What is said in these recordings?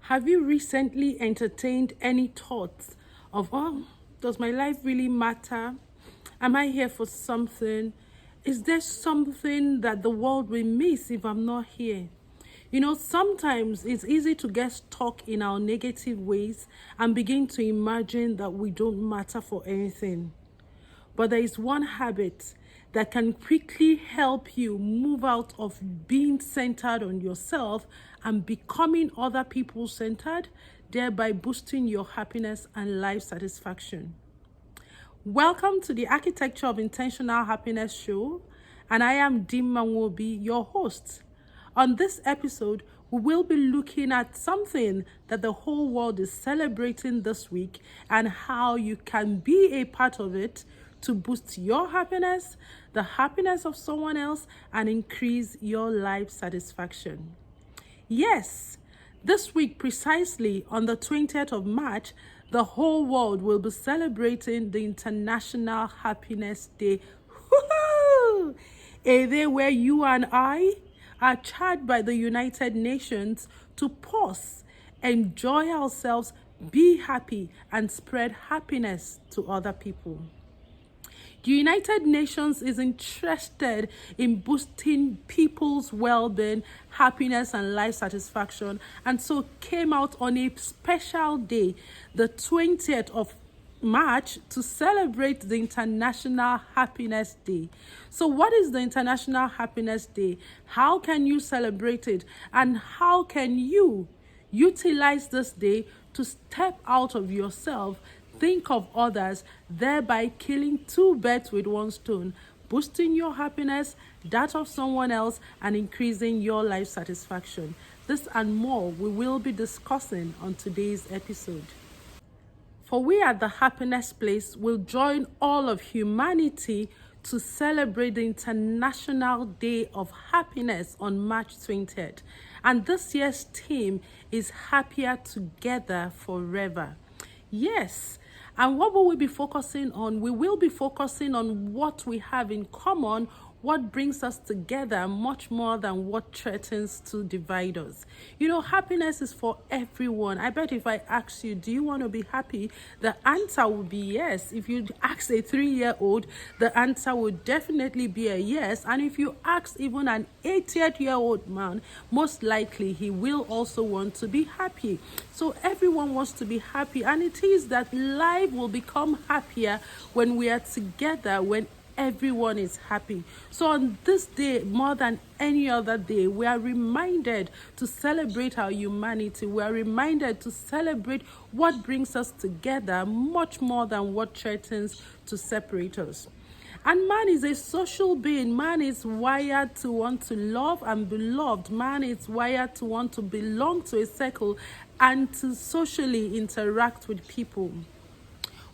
Have you recently entertained any thoughts of, does my life really matter? Am I here for something? Is there something that the world will miss if I'm not here? Sometimes it's easy to get stuck in our negative ways and begin to imagine that we don't matter for anything. But there is one habit that can quickly help you move out of being centered on yourself and becoming other people centered, thereby boosting your happiness and life satisfaction. Welcome to the Architecture of Intentional Happiness show, and I am Dim Manwobi, your host. On this episode, we will be looking at something that the whole world is celebrating this week and how you can be a part of it to boost your happiness, the happiness of someone else, and increase your life satisfaction. Yes, this week precisely on the 20th of March, the whole world will be celebrating the International Happiness Day. Woohoo! A day where you and I are charged by the United Nations to pause, enjoy ourselves, be happy, and spread happiness to other people. The United Nations is interested in boosting people's well-being, happiness, and life satisfaction, and so came out on a special day, the 20th of March, to celebrate the International Happiness Day. So what is the International Happiness Day? How can you celebrate it? And how can you utilize this day to step out of yourself, think of others, thereby killing two birds with one stone, boosting your happiness, that of someone else, and increasing your life satisfaction? This and more we will be discussing on today's episode. For we at the Happiness Place will join all of humanity to celebrate the International Day of Happiness on March 20th. And this year's theme is Happier Together Forever. Yes. And what will we be focusing on? We will be focusing on what we have in common, what brings us together much more than what threatens to divide us. Happiness is for everyone. I bet if I ask you, do you want to be happy? The answer would be yes. If you ask a 3-year-old, the answer would definitely be a yes. And if you ask even an 80-year-old man, most likely he will also want to be happy. So everyone wants to be happy. And it is that life will become happier when we are together, when everyone is happy. So on this day, more than any other day, we are reminded to celebrate our humanity. We are reminded to celebrate what brings us together much more than what threatens to separate us. And man is a social being. Man is wired to want to love and be loved. Man is wired to want to belong to a circle and to socially interact with people.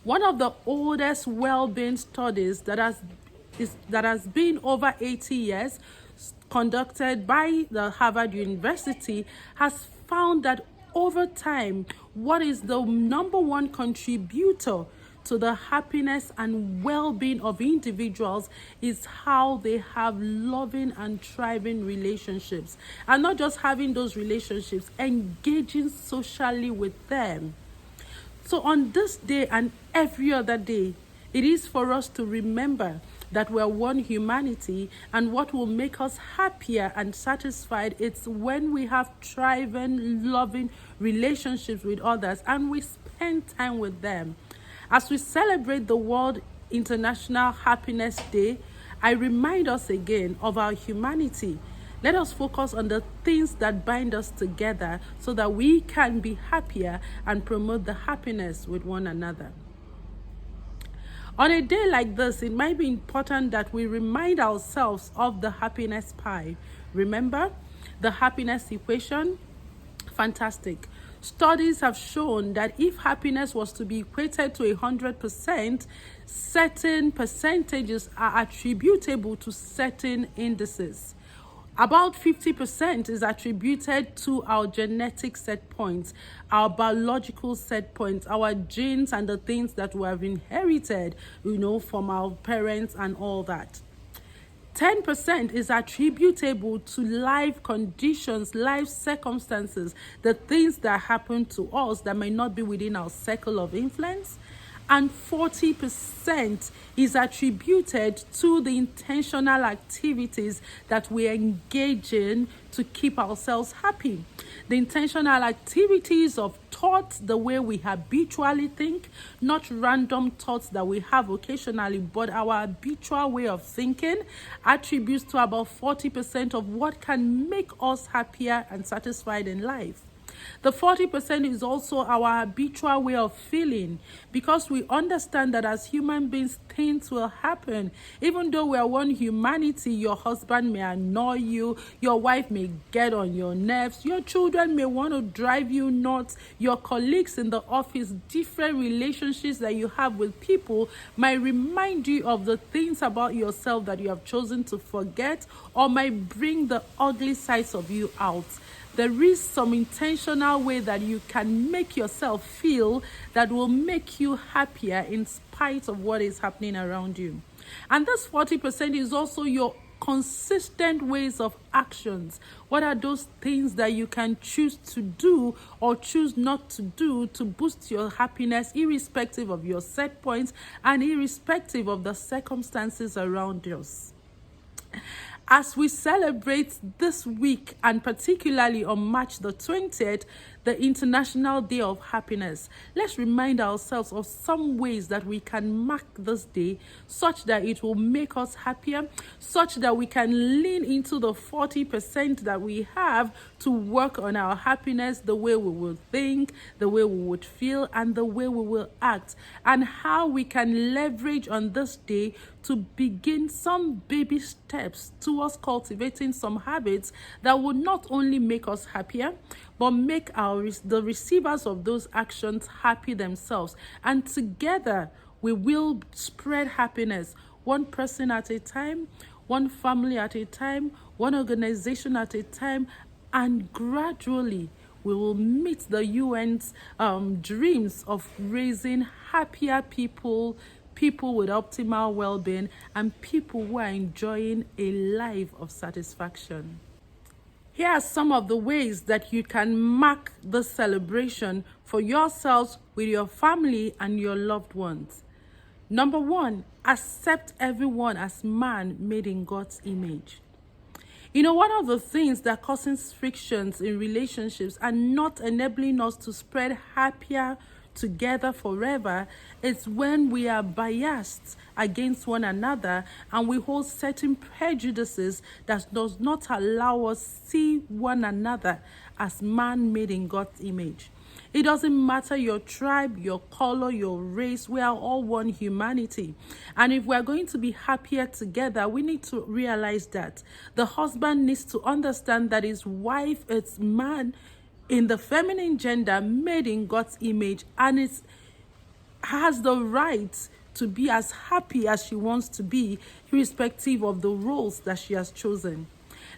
One of the oldest well-being studies that has been over 80 years, conducted by the Harvard University, has found that over time, what is the number one contributor to the happiness and well-being of individuals is how they have loving and thriving relationships. And not just having those relationships, engaging socially with them. So on this day and every other day, it is for us to remember that we're one humanity, and what will make us happier and satisfied, it's when we have thriving, loving relationships with others and we spend time with them. As we celebrate the World International Happiness Day, I remind us again of our humanity. Let us focus on the things that bind us together so that we can be happier and promote the happiness with one another. On a day like this, it might be important that we remind ourselves of the happiness pie. Remember the happiness equation? Fantastic. Studies have shown that if happiness was to be equated to 100%, certain percentages are attributable to certain indices. About 50% is attributed to our genetic set points, our biological set points, our genes and the things that we have inherited, from our parents and all that. 10% is attributable to life conditions, life circumstances, the things that happen to us that may not be within our circle of influence. And 40% is attributed to the intentional activities that we engage in to keep ourselves happy. The intentional activities of thoughts, the way we habitually think, not random thoughts that we have occasionally, but our habitual way of thinking, attributes to about 40% of what can make us happier and satisfied in life. The 40% is also our habitual way of feeling, because we understand that as human beings, things will happen. Even though we are one humanity, your husband may annoy you, your wife may get on your nerves, your children may want to drive you nuts, your colleagues in the office, different relationships that you have with people might remind you of the things about yourself that you have chosen to forget, or might bring the ugly sides of you out. There is some intentional way that you can make yourself feel that will make you happier in spite of what is happening around you. And this 40% is also your consistent ways of actions. What are those things that you can choose to do or choose not to do to boost your happiness, irrespective of your set points and irrespective of the circumstances around us? As we celebrate this week, and particularly on March the 20th, the International Day of Happiness, let's remind ourselves of some ways that we can mark this day such that it will make us happier, such that we can lean into the 40% that we have to work on our happiness, the way we will think, the way we would feel, and the way we will act, and how we can leverage on this day to begin some baby steps towards cultivating some habits that will not only make us happier, but make the receivers of those actions happy themselves. And together, we will spread happiness, one person at a time, one family at a time, one organization at a time, and gradually we will meet the UN's dreams of raising happier people, people with optimal well-being, and people who are enjoying a life of satisfaction. Here are some of the ways that you can mark the celebration for yourselves, with your family and your loved ones. Number 1, accept everyone as man made in God's image. You know, one of the things that causes frictions in relationships and not enabling us to spread happier together forever is when we are biased against one another and we hold certain prejudices that does not allow us see one another as man made in God's image. It doesn't matter your tribe, your color, your race. We are all one humanity. And if we're going to be happier together, we need to realize that the husband needs to understand that his wife is man in the feminine gender, made in God's image, and has the right to be as happy as she wants to be, irrespective of the roles that she has chosen.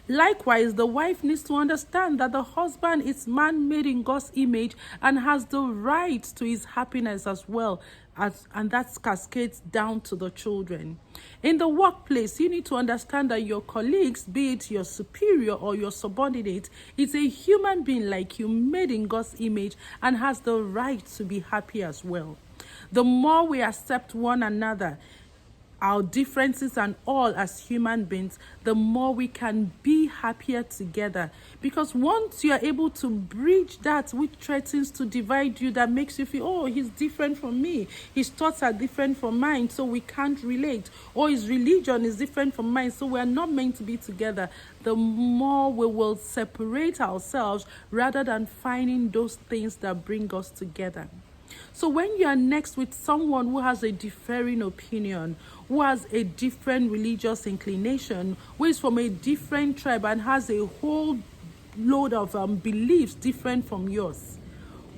Likewise, the wife needs to understand that the husband is man made in God's image and has the right to his happiness as well, and that cascades down to the children. In the workplace, you need to understand that your colleagues, be it your superior or your subordinate, is a human being like you, made in God's image, and has the right to be happy as well. The more we accept one another, our differences and all as human beings, the more we can be happier together. Because once you are able to bridge that which threatens to divide you, that makes you feel, oh, he's different from me, his thoughts are different from mine, so we can't relate, or his religion is different from mine, so we're not meant to be together, the more we will separate ourselves rather than finding those things that bring us together. So when you are next with someone who has a differing opinion, who has a different religious inclination, who is from a different tribe and has a whole load of beliefs different from yours,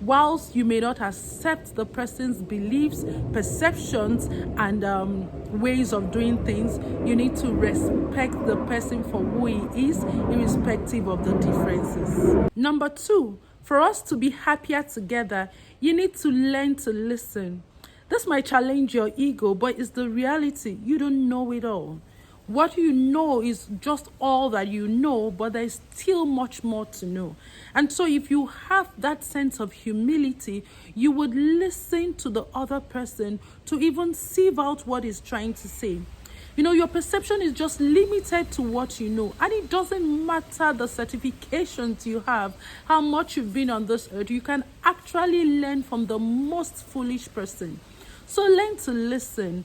whilst you may not accept the person's beliefs, perceptions, and ways of doing things, you need to respect the person for who he is, irrespective of the differences. Number 2, for us to be happier together, you need to learn to listen. This might challenge your ego, but it's the reality. You don't know it all. What you know is just all that you know, but there's still much more to know. And so if you have that sense of humility, you would listen to the other person to even sieve out what he's trying to say. Your perception is just limited to what you know. And it doesn't matter the certifications you have, how much you've been on this earth. You can actually learn from the most foolish person. So learn to listen.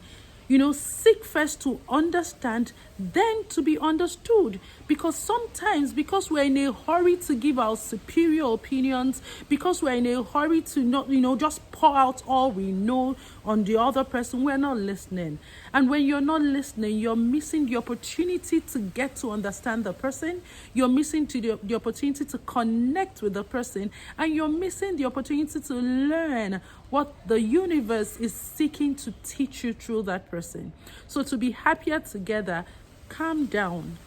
Seek first to understand, then to be understood. Because sometimes, because we're in a hurry to give our superior opinions, because we're in a hurry to not, just pour out all we know on the other person, we're not listening. And when you're not listening, you're missing the opportunity to get to understand the person. You're missing the opportunity to connect with the person. And you're missing the opportunity to learn what the universe is seeking to teach you through that person. So to be happier together, calm down,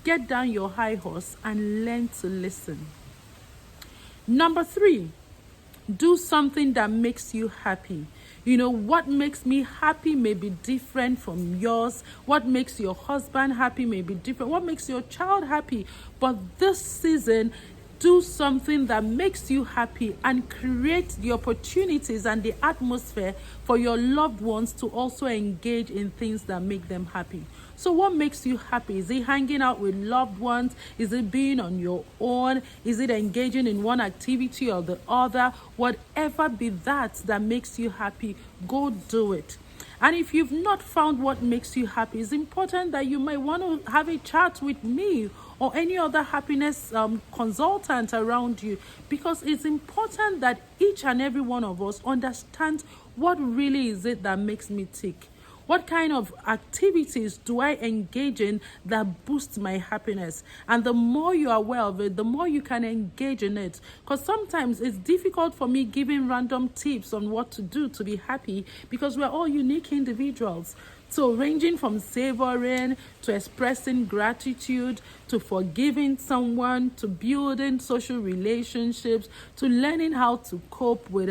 get down your high horse, and learn to listen. Number 3, do something that makes you happy. What makes me happy may be different from yours. What makes your husband happy may be different. What makes your child happy? But this season, do something that makes you happy and create the opportunities and the atmosphere for your loved ones to also engage in things that make them happy. So what makes you happy? Is it hanging out with loved ones? Is it being on your own? Is it engaging in one activity or the other? Whatever be that makes you happy, go do it. And if you've not found what makes you happy, it's important that you might want to have a chat with me or any other happiness consultant around you, because it's important that each and every one of us understands what really is it that makes me tick. What kind of activities do I engage in that boost my happiness? And the more you are aware of it, the more you can engage in it. Because sometimes it's difficult for me giving random tips on what to do to be happy, because we're all unique individuals. So ranging from savoring to expressing gratitude, to forgiving someone, to building social relationships, to learning how to cope with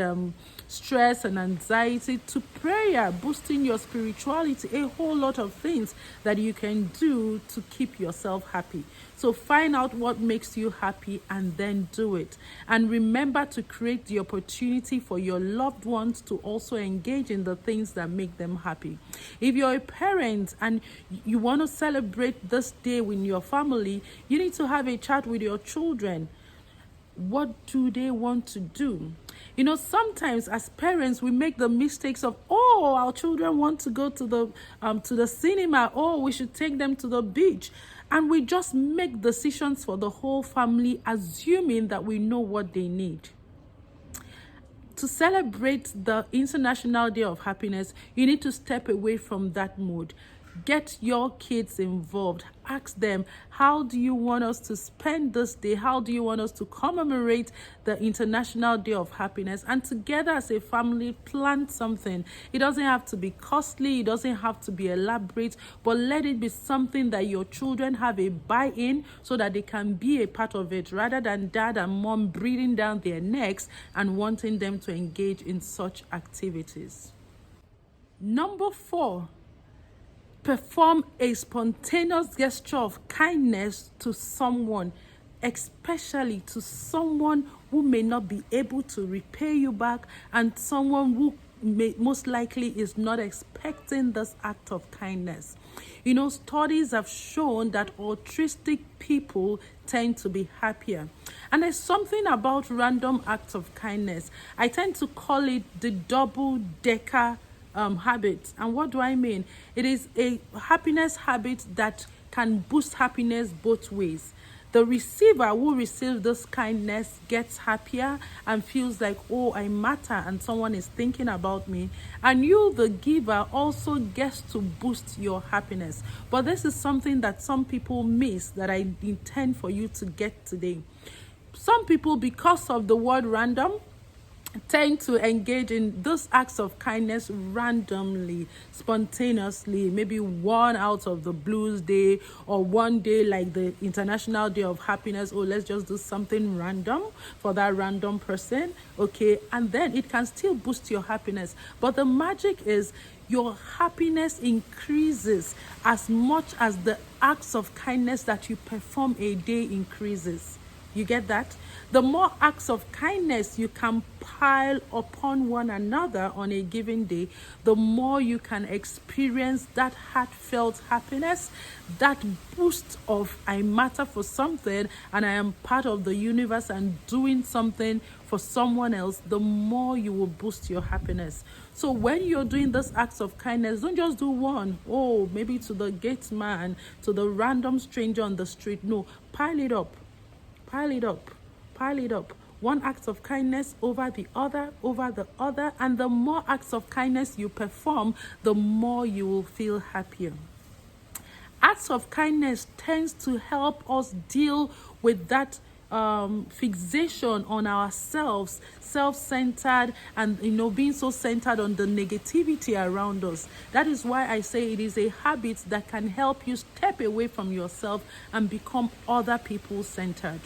stress and anxiety, to prayer, boosting your spirituality, a whole lot of things that you can do to keep yourself happy. So find out what makes you happy and then do it. And remember to create the opportunity for your loved ones to also engage in the things that make them happy. If you're a parent and you want to celebrate this day with your family, you need to have a chat with your children. What do they want to do? Sometimes as parents, we make the mistakes of, our children want to go to the cinema, we should take them to the beach. And we just make decisions for the whole family, assuming that we know what they need. To celebrate the International Day of Happiness, you need to step away from that mode. Get your kids involved. Ask them, how do you want us to spend this day? How do you want us to commemorate the International Day of Happiness? And together as a family, plan something. It doesn't have to be costly. It doesn't have to be elaborate. But let it be something that your children have a buy-in so that they can be a part of it, rather than dad and mom breathing down their necks and wanting them to engage in such activities. Number 4. Perform a spontaneous gesture of kindness to someone, especially to someone who may not be able to repay you back, and someone who most likely is not expecting this act of kindness. Studies have shown that altruistic people tend to be happier. And there's something about random acts of kindness. I tend to call it the double-decker habit. And what do I mean? It is a happiness habit that can boost happiness both ways. The receiver who receives this kindness gets happier and feels like, I matter and someone is thinking about me. And you, the giver, also gets to boost your happiness. But this is something that some people miss that I intend for you to get today. Some people, because of the word random, tend to engage in those acts of kindness randomly, spontaneously, maybe one out of the blues day, or one day like the International Day of Happiness. Oh, let's just do something random for that random person, okay? And then it can still boost your happiness. But the magic is your happiness increases as much as the acts of kindness that you perform a day increases. You get that? The more acts of kindness you can pile upon one another on a given day, the more you can experience that heartfelt happiness, that boost of I matter for something and I am part of the universe and doing something for someone else, the more you will boost your happiness. So when you're doing those acts of kindness, don't just do one. Oh, maybe to the gate man, to the random stranger on the street. No, pile it up. Pile it up, pile it up. One act of kindness over the other, and the more acts of kindness you perform, the more you will feel happier. Acts of kindness tends to help us deal with that fixation on ourselves, self-centered, and being so centered on the negativity around us. That is why I say it is a habit that can help you step away from yourself and become other people centered.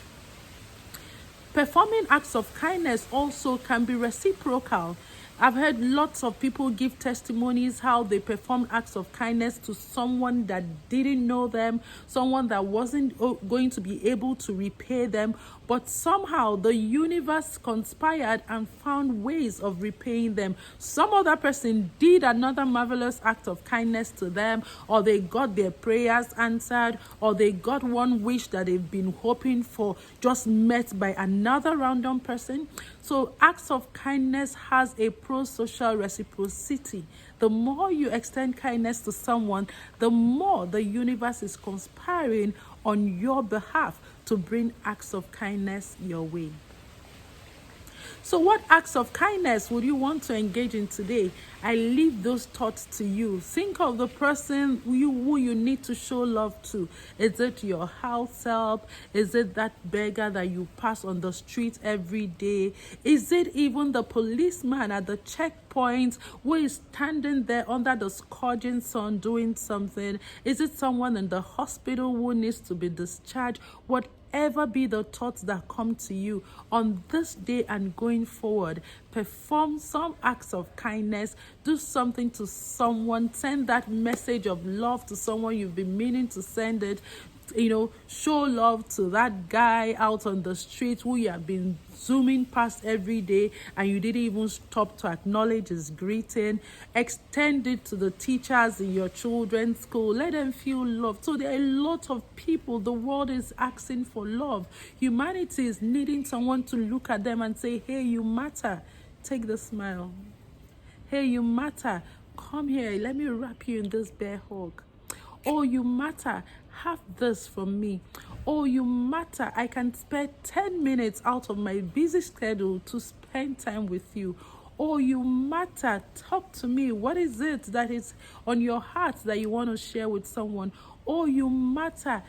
Performing acts of kindness also can be reciprocal. I've heard lots of people give testimonies how they performed acts of kindness to someone that didn't know them, someone that wasn't going to be able to repay them, but somehow the universe conspired and found ways of repaying them. Some other person did another marvelous act of kindness to them, or they got their prayers answered, or they got one wish that they've been hoping for just met by another random person. So acts of kindness has a pro-social reciprocity. The more you extend kindness to someone, the more the universe is conspiring on your behalf to bring acts of kindness your way. So what acts of kindness would you want to engage in today? I leave those thoughts to you. Think of the person who you need to show love to. Is it your house help? Is it that beggar that you pass on the street every day? Is it even the policeman at the checkpoint who is standing there under the scorching sun doing something? Is it someone in the hospital who needs to be discharged? Whatever be the thoughts that come to you on this day and going forward, perform some acts of kindness, do something to someone, send that message of love to someone you've been meaning to send it. Show love to that guy out on the street who you have been zooming past every day and you didn't even stop to acknowledge his greeting. Extend it to the teachers in your children's school. Let them feel loved. So there are a lot of people. The world is asking for love. Humanity is needing someone to look at them and say, hey, you matter. Take the smile. Hey, you matter. Come here. Let me wrap you in this bear hug. Oh, you matter. Have this from me. Oh, you matter. I can spare 10 minutes out of my busy schedule to spend time with you. Oh, you matter. Talk to me. What is it that is on your heart that you want to share with someone? Oh, you matter.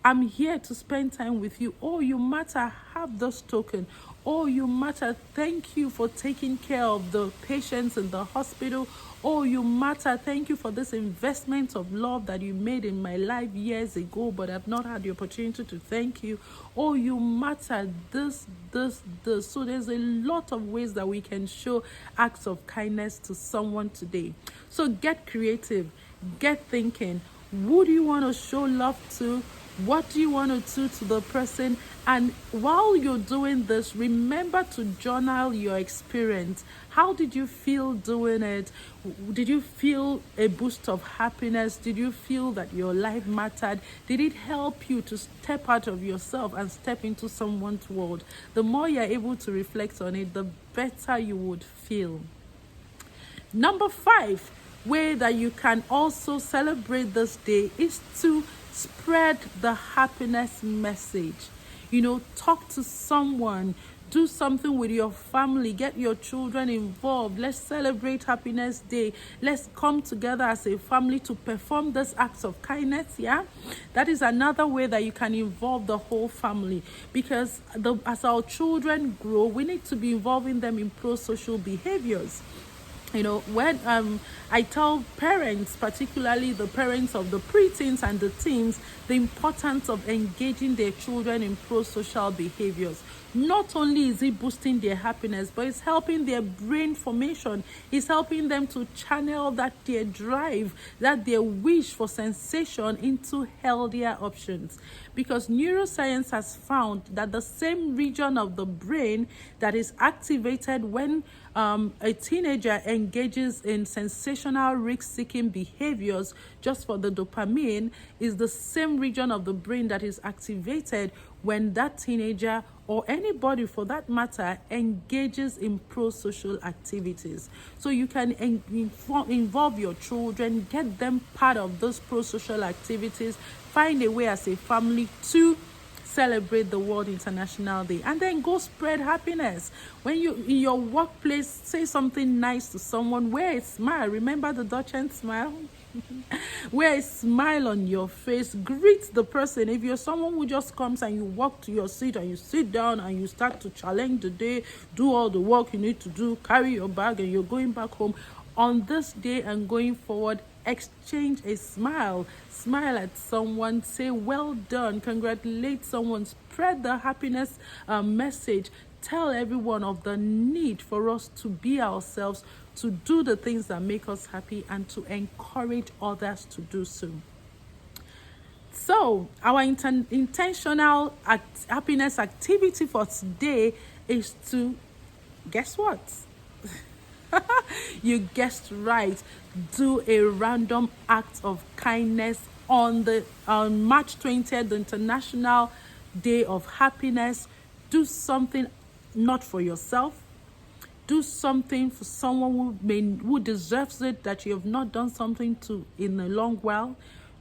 I'm here to spend time with you. Oh, you matter. Have this token. Oh, you matter. Thank you for taking care of the patients in the hospital. Oh, you matter. Thank you for this investment of love that you made in my life years ago, but I've not had the opportunity to thank you. Oh, you matter. This. So there's a lot of ways that we can show acts of kindness to someone today. So get creative. Get thinking. Who do you want to show love to? What do you want to do to the person? And while you're doing this, remember to journal your experience. How did you feel doing it? Did you feel a boost of happiness? Did you feel that your life mattered? Did it help you to step out of yourself and step into someone's world? The more you're able to reflect on it, the better you would feel. Number 5, way that you can also celebrate this day is to spread the happiness message. Talk to someone. Do something with your family. Get your children involved. Let's celebrate Happiness Day. Let's come together as a family to perform this acts of kindness. Yeah, that is another way that you can involve the whole family, because as our children grow, we need to be involving them in pro-social behaviors. When I tell parents, particularly the parents of the preteens and the teens, the importance of engaging their children in pro-social behaviors. Not only is it boosting their happiness, but it's helping their brain formation. It's helping them to channel their drive, their wish for sensation into healthier options. Because neuroscience has found that the same region of the brain that is activated when a teenager engages in sensational risk-seeking behaviors just for the dopamine is the same region of the brain that is activated when that teenager, or anybody for that matter, engages in pro-social activities. So you can involve your children, get them part of those pro-social activities, find a way as a family to celebrate the World International Day, and then go spread happiness. When you in your workplace, say something nice to someone, wear a smile. Remember the Dutch smile? Wear a smile on your face. Greet the person. If you're someone who just comes and you walk to your seat and you sit down and you start to challenge the day, do all the work you need to do, carry your bag, and you're going back home, on this day and going forward, exchange a smile. Smile at someone, say well done, congratulate someone, spread the happiness message. Tell everyone of the need for us to be ourselves, to do the things that make us happy, and to encourage others to do so. So our intentional happiness activity for today is to, guess what? You guessed right. Do a random act of kindness on March 20th, the International Day of Happiness. Do something not for yourself. Do something for someone who deserves it, that you have not done something to in a long while.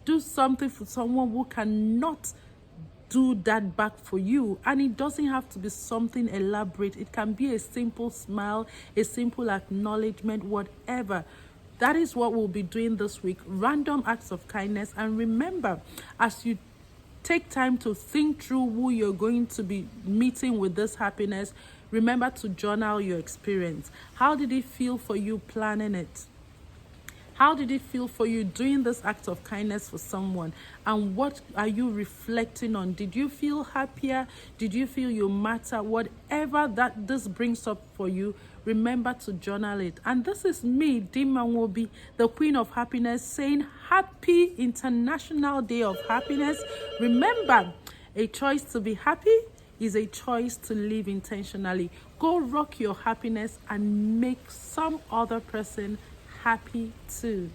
Do something for someone who cannot do that back for you, and it doesn't have to be something elaborate. It can be a simple smile, a simple acknowledgement, whatever. That is what we'll be doing this week, random acts of kindness. And remember, as you take time to think through who you're going to be meeting with this happiness, remember to journal your experience. How did it feel for you planning it? How did it feel for you doing this act of kindness for someone? And what are you reflecting on? Did you feel happier? Did you feel you matter? Whatever that this brings up for you, remember to journal it. And this is me, Dima Wobi, the Queen of Happiness, saying Happy International Day of Happiness. Remember, a choice to be happy is a choice to live intentionally. Go rock your happiness and make some other person happy too.